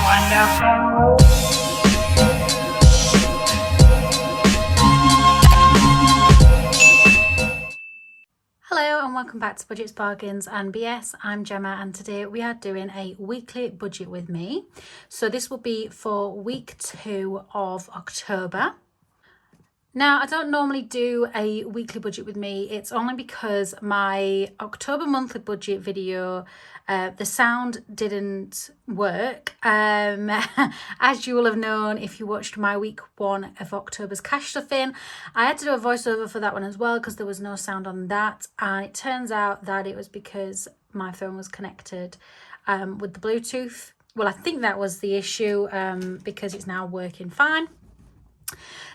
wonderful. Hello and welcome back to Budgets, Bargains and BS. I'm Gemma and today we are doing a weekly budget with me. So this will be for week 2 of October. Now, I don't normally do a weekly budget with me. It's only because my October monthly budget video, the sound didn't work. As you will have known if you watched my week 1 of October's cash stuffing, I had to do a voiceover for that one as well because there was no sound on that. And it turns out that it was because my phone was connected with the Bluetooth. Well, I think that was the issue because it's now working fine.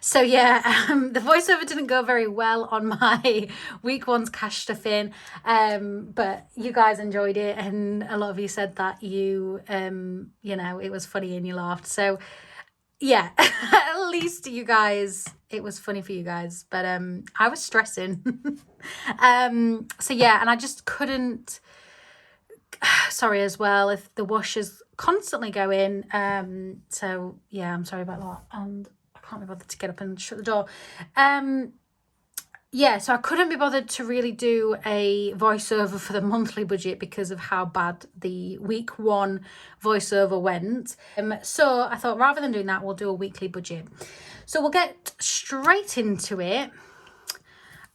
So yeah, the voiceover didn't go very well on my week 1's cash stuffing, but you guys enjoyed it and a lot of you said that you know, it was funny and you laughed. So yeah, at least you guys, it was funny for you guys, but I was stressing. So yeah, and I just couldn't, sorry as well if the wash is constantly going. So yeah, I'm sorry about that. And can't be bothered to get up and shut the door. Yeah, so I couldn't be bothered to really do a voiceover for the monthly budget because of how bad the week 1 voiceover went. So I thought rather than doing that, we'll do a weekly budget. So we'll get straight into it.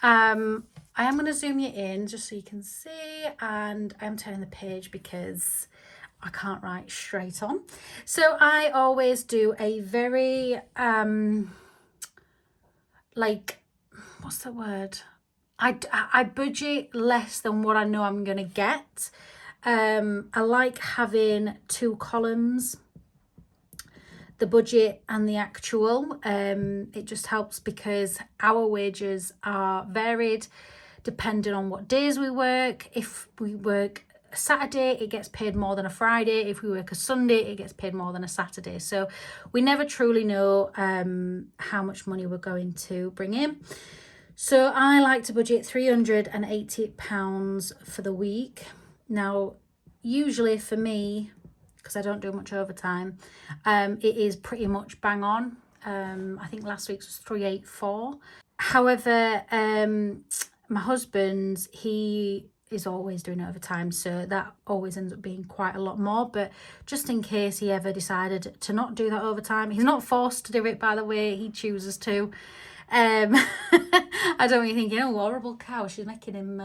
I am going to zoom you in just so you can see, and I'm turning the page because I can't write straight on. So I always do a very, like, what's the word? I budget less than what I know I'm going to get. I like having 2 columns, the budget and the actual. It just helps because our wages are varied depending on what days we work. If we work a Saturday, it gets paid more than a Friday. If we work a Sunday, it gets paid more than a Saturday. So we never truly know how much money we're going to bring in. So I like to budget £380 for the week. Now, usually for me, because I don't do much overtime, it is pretty much bang on. I think last week's was 384. However, my husband, he is always doing overtime, so that always ends up being quite a lot more. But just in case he ever decided to not do that overtime, he's not forced to do it, by the way, he chooses to. I don't want you thinking, oh, horrible cow, she's making him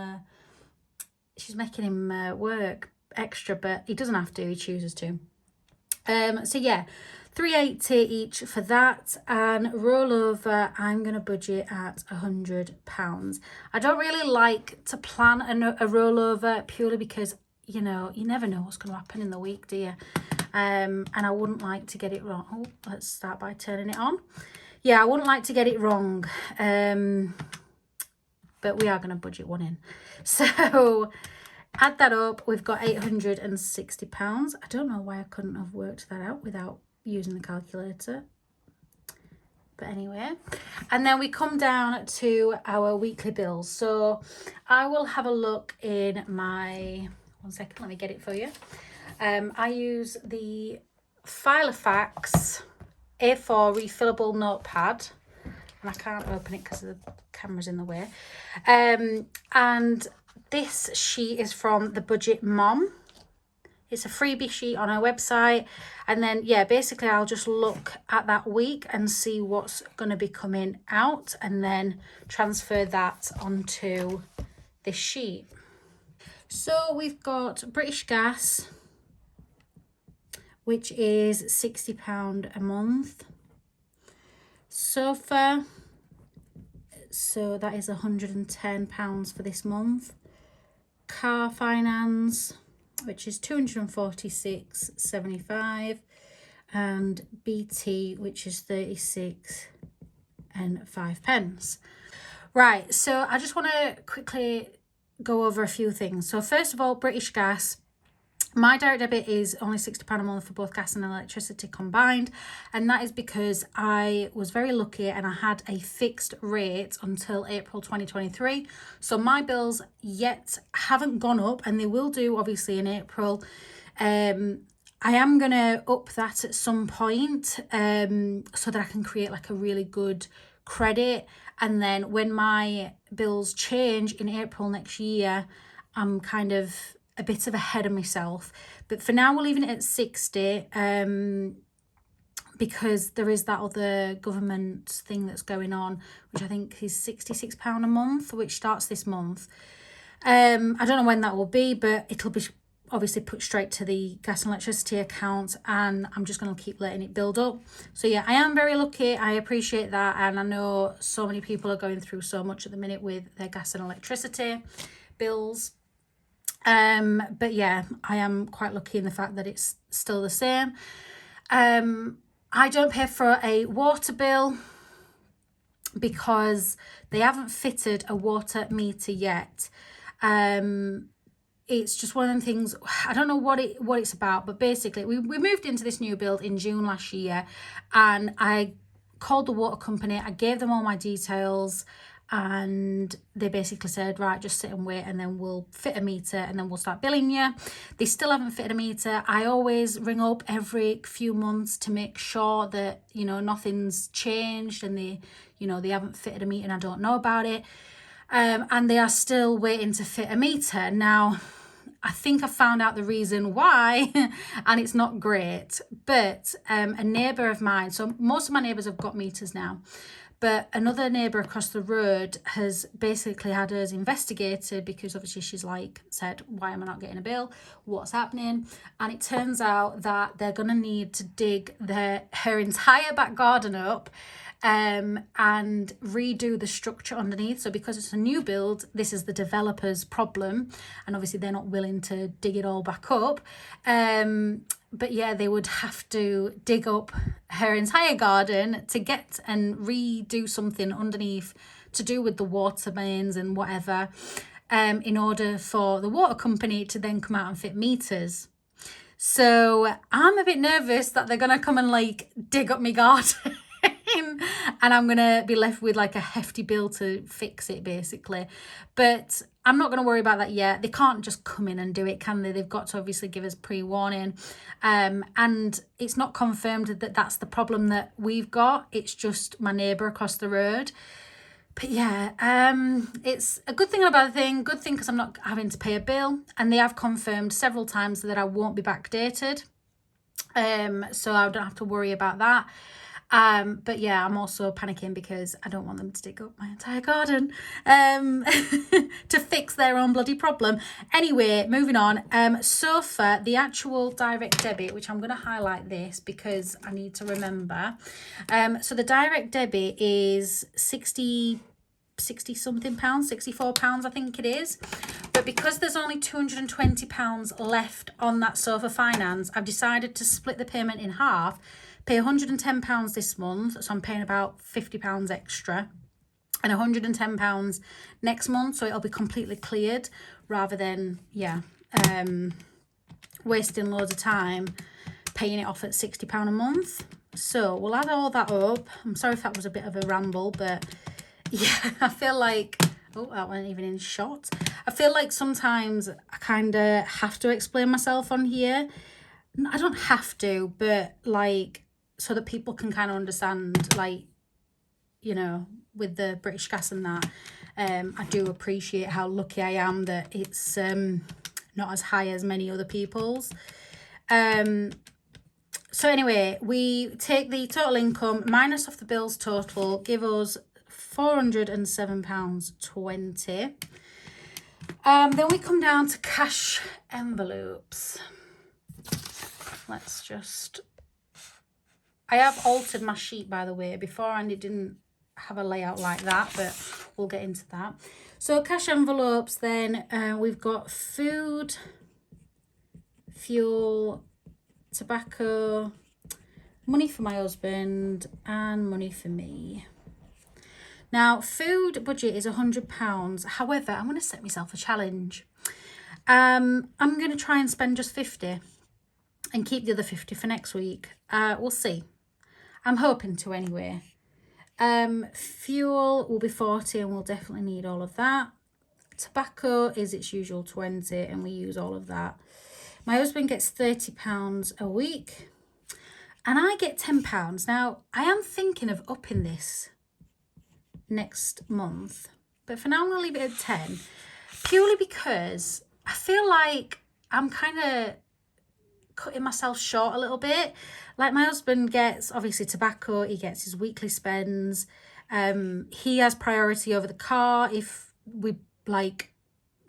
work extra, but he doesn't have to, he chooses to. So yeah, 380 each for that, and rollover I'm going to budget at £100. I don't really like to plan a rollover purely because, you know, you never know what's going to happen in the week, do you? And I wouldn't like to get it wrong. Oh, let's start by turning it on. Yeah, I wouldn't like to get it wrong, but we are going to budget one in. So add that up, we've got £860. I don't know why I couldn't have worked that out without using the calculator. But anyway, and then we come down to our weekly bills. So I will have a look in my, one second, let me get it for you. I use the Filofax A4 refillable notepad. And I can't open it because the camera's in the way. And this sheet is from the Budget Mom. It's a freebie sheet on our website. And then, yeah, basically I'll just look at that week and see what's going to be coming out and then transfer that onto this sheet. So we've got British Gas, which is £60 a month. Sofa, so that is £110 for this month. Car finance, which is £246.75, and BT, which is 36 and 5 pence. Right, so I just want to quickly go over a few things. So first of all, British Gas. My direct debit is only £60 a month for both gas and electricity combined, and that is because I was very lucky and I had a fixed rate until April 2023. So my bills yet haven't gone up, and they will do obviously in April. I am going to up that at some point so that I can create like a really good credit. And then when my bills change in April next year, I'm kind of a bit of ahead of myself. But for now, we're leaving it at 60 because there is that other government thing that's going on, which I think is £66 a month, which starts this month. I don't know when that will be, but it'll be obviously put straight to the gas and electricity account, and I'm just going to keep letting it build up. So yeah, I am very lucky. I appreciate that, and I know so many people are going through so much at the minute with their gas and electricity bills. But yeah, I am quite lucky in the fact that it's still the same. I don't pay for a water bill because they haven't fitted a water meter yet. It's just one of them things. I don't know what it's about, but basically we moved into this new build in June last year, and I called the water company. I gave them all my details, and they basically said, right, just sit and wait, and then we'll fit a meter, and then we'll start billing you. They still haven't fitted a meter. I always ring up every few months to make sure that, you know, nothing's changed, and they haven't fitted a meter and I don't know about it. And they are still waiting to fit a meter. Now, I think I found out the reason why, and it's not great. But a neighbour of mine, so most of my neighbours have got meters now, but another neighbour across the road has basically had hers investigated because obviously she's said, why am I not getting a bill? What's happening? And it turns out that they're going to need to dig her entire back garden up and redo the structure underneath. So because it's a new build, this is the developer's problem, and obviously they're not willing to dig it all back up. But yeah, they would have to dig up her entire garden to get and redo something underneath to do with the water mains and whatever, in order for the water company to then come out and fit meters. So I'm a bit nervous that they're going to come and dig up my garden. And I'm going to be left with a hefty bill to fix it, basically. But I'm not going to worry about that yet. They can't just come in and do it, can they? They've got to obviously give us pre-warning. And it's not confirmed that that's the problem that we've got. It's just my neighbour across the road. But yeah, it's a good thing and a bad thing. Good thing because I'm not having to pay a bill. And they have confirmed several times that I won't be backdated. So I don't have to worry about that. But yeah, I'm also panicking because I don't want them to dig up my entire garden to fix their own bloody problem. Anyway, moving on. So far, the actual direct debit, which I'm going to highlight this because I need to remember. So the direct debit is 60 something pounds, £64 I think it is. But because there's only £220 left on that Sofa Finance, I've decided to split the payment in half. Pay £110 this month, so I'm paying about £50 extra, and £110 next month, so it'll be completely cleared rather than wasting loads of time paying it off at £60 a month. So we'll add all that up. I'm sorry if that was a bit of a ramble, but yeah, I feel like, oh, that wasn't even in shot. I feel like sometimes I kind of have to explain myself on here. I don't have to, but so that people can kind of understand, with the British Gas and that, I do appreciate how lucky I am that it's not as high as many other people's. So anyway, we take the total income, minus off the bills total, give us £407.20. Then we come down to cash envelopes. I have altered my sheet, by the way. Beforehand, it didn't have a layout like that, but we'll get into that. So cash envelopes, then we've got food, fuel, tobacco, money for my husband, and money for me. Now, food budget is £100. However, I'm going to set myself a challenge. I'm going to try and spend just 50 and keep the other 50 for next week. We'll see. I'm hoping to anyway. Fuel will be 40 and we'll definitely need all of that. Tobacco is its usual 20 and we use all of that. My husband gets £30 a week and I get £10. Now, I am thinking of upping this next month, but for now I'm going to leave it at 10, purely because I feel like I'm kind of cutting myself short a little bit. Like, my husband gets obviously tobacco, he gets his weekly spends, he has priority over the car. If we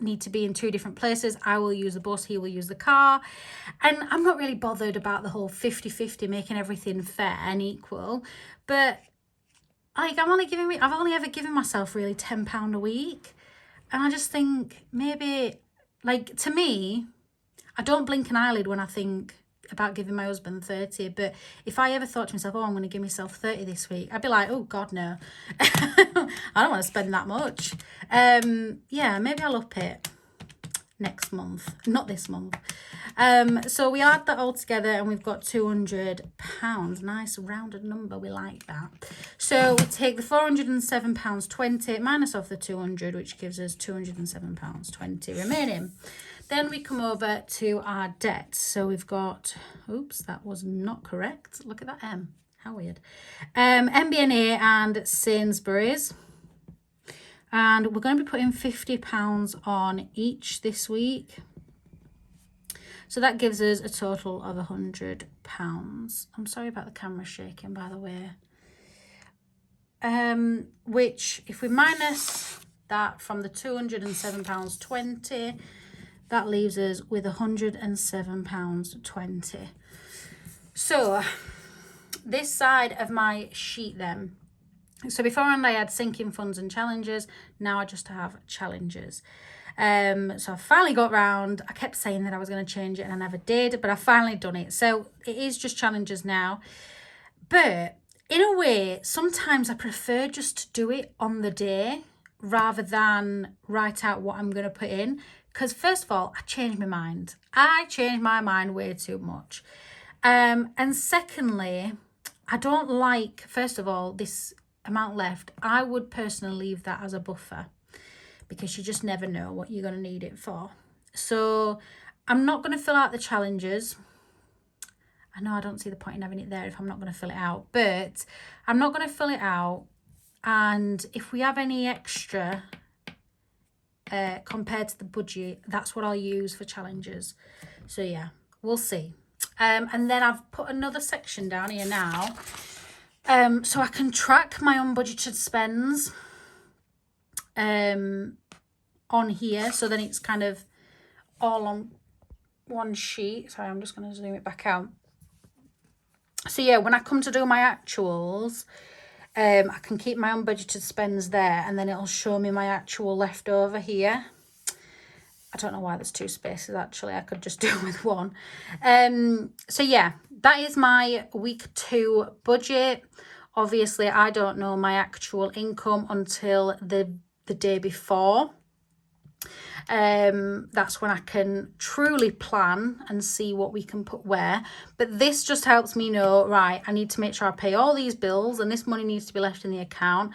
need to be in 2 different places, I will use the bus, he will use the car. And I'm not really bothered about the whole 50-50 making everything fair and equal, but I've only ever given myself really £10 a week. And I just think maybe, to me, I don't blink an eyelid when I think about giving my husband 30. But if I ever thought to myself, oh, I'm going to give myself 30 this week, I'd be like, oh, God, no. I don't want to spend that much. Yeah, maybe I'll up it next month, not this month. So we add that all together and we've got £200. Nice rounded number, we like that. So we take the £407.20 minus off the 200, which gives us £207.20 remaining. Then we come over to our debt. So we've got, oops, that was not correct. Look at that M, how weird. MBNA and Sainsbury's. And we're going to be putting £50 on each this week. So that gives us a total of £100. I'm sorry about the camera shaking, by the way. Which, if we minus that from the £207.20, that leaves us with £107.20. So this side of my sheet then. So beforehand I had sinking funds and challenges. Now I just have challenges. So I finally got round. I kept saying that I was going to change it and I never did, but I finally done it. So it is just challenges now. But in a way, sometimes I prefer just to do it on the day rather than write out what I'm going to put in. Because first of all, I changed my mind. I changed my mind way too much. And secondly, I don't like, first of all, this amount left. I would personally leave that as a buffer because you just never know what you're going to need it for. So I'm not going to fill out the challenges. I know I don't see the point in having it there if I'm not going to fill it out, but I'm not going to fill it out. And if we have any extra compared to the budget, that's what I'll use for challenges. So yeah, we'll see. And then I've put another section down here now, so I can track my unbudgeted spends on here. So then it's kind of all on one sheet. Sorry, I'm just going to zoom it back out. So yeah, when I come to do my actuals, I can keep my unbudgeted spends there and then it'll show me my actual leftover here. I don't know why there's 2 spaces, actually. I could just do it with 1. So yeah, that is my week 2 budget. Obviously, I don't know my actual income until the day before. That's when I can truly plan and see what we can put where. But this just helps me know, right, I need to make sure I pay all these bills and this money needs to be left in the account.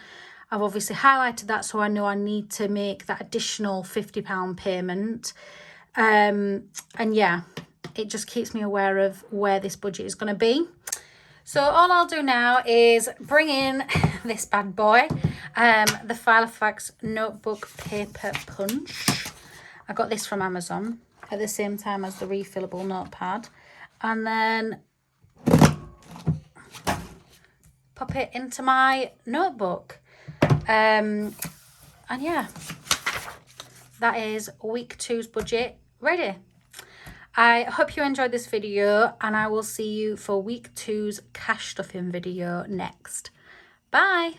I've obviously highlighted that so I know I need to make that additional £50 payment. And yeah, it just keeps me aware of where this budget is going to be. So all I'll do now is bring in this bad boy, the Filofax Notebook Paper Punch. I got this from Amazon at the same time as the refillable notepad. And then pop it into my notebook. And yeah, that is week 2's budget ready. I hope you enjoyed this video and I will see you for week 2's cash stuffing video next. Bye.